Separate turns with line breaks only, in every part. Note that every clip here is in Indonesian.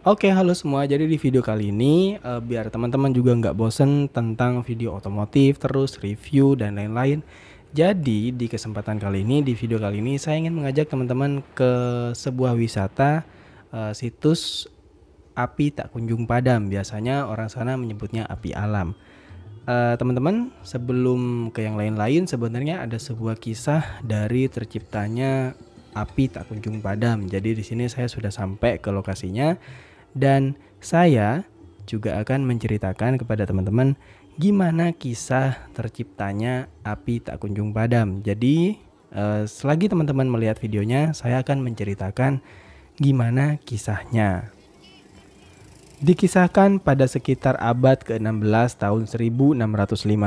Oke, halo semua. Jadi di video kali ini, biar teman-teman juga nggak bosen tentang video otomotif, terus review dan lain-lain. Jadi di kesempatan kali ini, di video kali ini saya ingin mengajak teman-teman ke sebuah wisata, situs api tak kunjung padam. Biasanya orang sana menyebutnya api alam. Teman-teman, sebelum ke yang lain-lain, sebenarnya ada sebuah kisah dari terciptanya api tak kunjung padam. Jadi di sini saya sudah sampai ke lokasinya dan saya juga akan menceritakan kepada teman-teman gimana kisah terciptanya api tak kunjung padam. Jadi selagi teman-teman melihat videonya, saya akan menceritakan gimana kisahnya. Dikisahkan pada sekitar abad ke-16 tahun 1605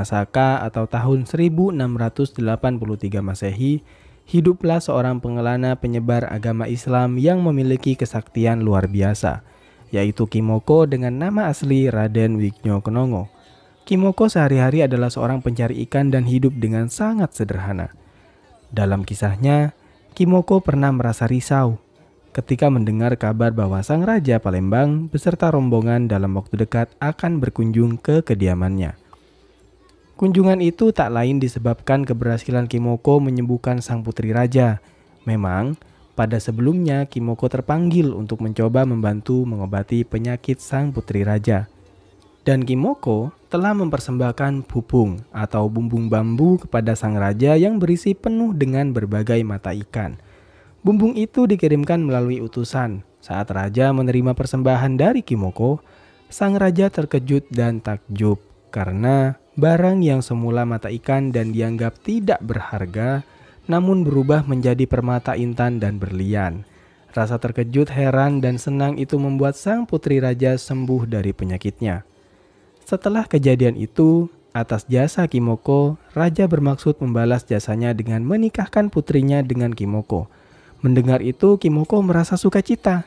Saka atau tahun 1683 Masehi, hiduplah seorang pengelana penyebar agama Islam yang memiliki kesaktian luar biasa, yaitu Kimoko dengan nama asli Raden Wigno Kenongo. Kimoko sehari-hari adalah seorang pencari ikan dan hidup dengan sangat sederhana. Dalam kisahnya, Kimoko pernah merasa risau ketika mendengar kabar bahwa sang raja Palembang beserta rombongan dalam waktu dekat akan berkunjung ke kediamannya. Kunjungan itu tak lain disebabkan keberhasilan Kimoko menyembuhkan sang putri raja. Memang, pada sebelumnya Kimoko terpanggil untuk mencoba membantu mengobati penyakit sang putri raja. Dan Kimoko telah mempersembahkan bubung atau bumbung bambu kepada sang raja yang berisi penuh dengan berbagai mata ikan. Bumbung itu dikirimkan melalui utusan. Saat raja menerima persembahan dari Kimoko, sang raja terkejut dan takjub karena barang yang semula mata ikan dan dianggap tidak berharga, namun berubah menjadi permata intan dan berlian. Rasa terkejut, heran, dan senang itu membuat sang putri raja sembuh dari penyakitnya. Setelah kejadian itu, atas jasa Kimoko, raja bermaksud membalas jasanya dengan menikahkan putrinya dengan Kimoko. Mendengar itu, Kimoko merasa sukacita.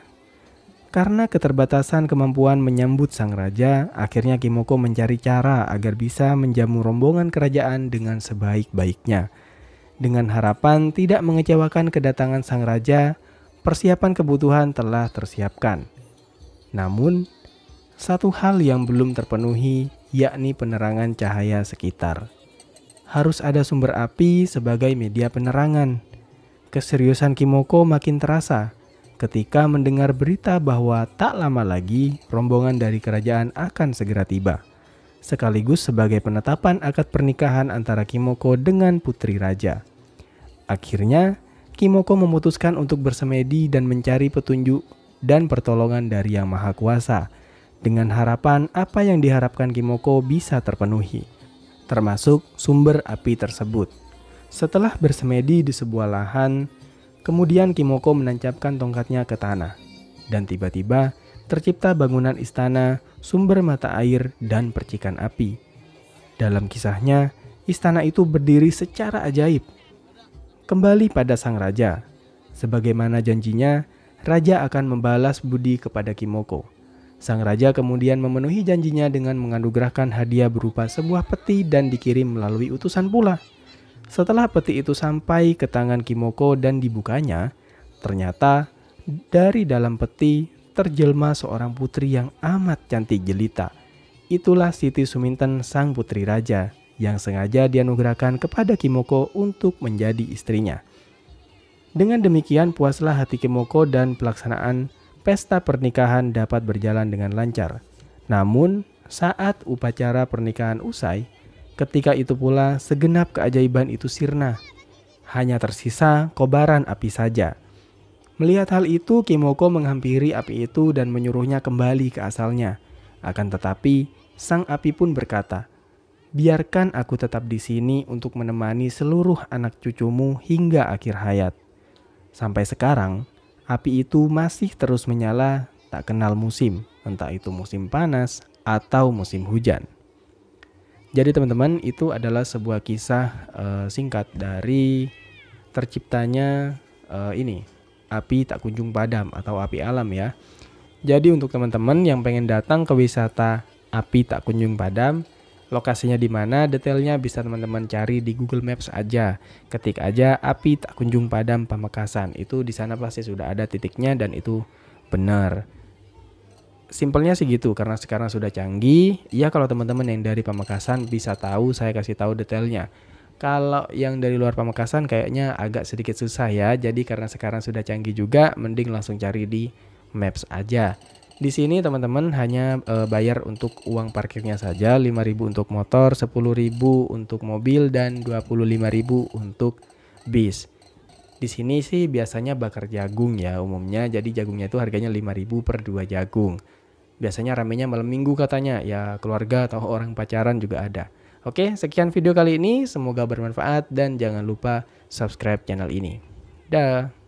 Karena keterbatasan kemampuan menyambut sang raja, akhirnya Kimoko mencari cara agar bisa menjamu rombongan kerajaan dengan sebaik-baiknya. Dengan harapan tidak mengecewakan kedatangan sang raja, persiapan kebutuhan telah tersiapkan. Namun, satu hal yang belum terpenuhi, yakni penerangan cahaya sekitar. Harus ada sumber api sebagai media penerangan. Keseriusan Kimoko makin terasa ketika mendengar berita bahwa tak lama lagi rombongan dari kerajaan akan segera tiba, sekaligus sebagai penetapan akad pernikahan antara Kimoko dengan putri raja. Akhirnya, Kimoko memutuskan untuk bersemedi dan mencari petunjuk dan pertolongan dari Yang Maha Kuasa, dengan harapan apa yang diharapkan Kimoko bisa terpenuhi, termasuk sumber api tersebut. Setelah bersemedi di sebuah lahan, kemudian Kimoko menancapkan tongkatnya ke tanah. Dan tiba-tiba tercipta bangunan istana, sumber mata air, dan percikan api. Dalam kisahnya, istana itu berdiri secara ajaib. Kembali pada sang raja. Sebagaimana janjinya, raja akan membalas budi kepada Kimoko. Sang raja kemudian memenuhi janjinya dengan menganugerahkan hadiah berupa sebuah peti dan dikirim melalui utusan pula. Setelah peti itu sampai ke tangan Kimoko dan dibukanya, ternyata dari dalam peti terjelma seorang putri yang amat cantik jelita. Itulah Siti Suminten, sang putri raja, yang sengaja dianugerahkan kepada Kimoko untuk menjadi istrinya. Dengan demikian puaslah hati Kimoko dan pelaksanaan pesta pernikahan dapat berjalan dengan lancar. Namun, saat upacara pernikahan usai, ketika itu pula segenap keajaiban itu sirna. Hanya tersisa kobaran api saja. Melihat hal itu, Kimoko menghampiri api itu dan menyuruhnya kembali ke asalnya. Akan tetapi, sang api pun berkata, "Biarkan aku tetap di sini untuk menemani seluruh anak cucumu hingga akhir hayat." Sampai sekarang, api itu masih terus menyala, tak kenal musim, entah itu musim panas atau musim hujan. Jadi teman-teman, itu adalah sebuah kisah singkat dari terciptanya api tak kunjung padam atau api alam ya. Jadi untuk teman-teman yang pengen datang ke wisata api tak kunjung padam, lokasinya di mana detailnya bisa teman-teman cari di Google Maps aja. Ketik aja api tak kunjung padam Pamekasan. Itu di sana pasti sudah ada titiknya dan itu benar. simpelnya sih gitu, karena sekarang sudah canggih. Ya kalau teman-teman yang dari Pamekasan bisa tahu, saya kasih tahu detailnya. Kalau yang dari luar Pamekasan kayaknya agak sedikit susah ya. Jadi karena sekarang sudah canggih juga, mending langsung cari di Maps aja. Di sini teman-teman hanya bayar untuk uang parkirnya saja, 5.000 untuk motor, 10.000 untuk mobil, dan 25.000 untuk bis. Di sini sih biasanya bakar jagung ya umumnya, jadi jagungnya itu harganya 5.000 per 2 jagung. Biasanya ramenya malam minggu katanya, ya keluarga atau orang pacaran juga ada. Oke, sekian video kali ini, semoga bermanfaat dan jangan lupa subscribe channel ini. Dah.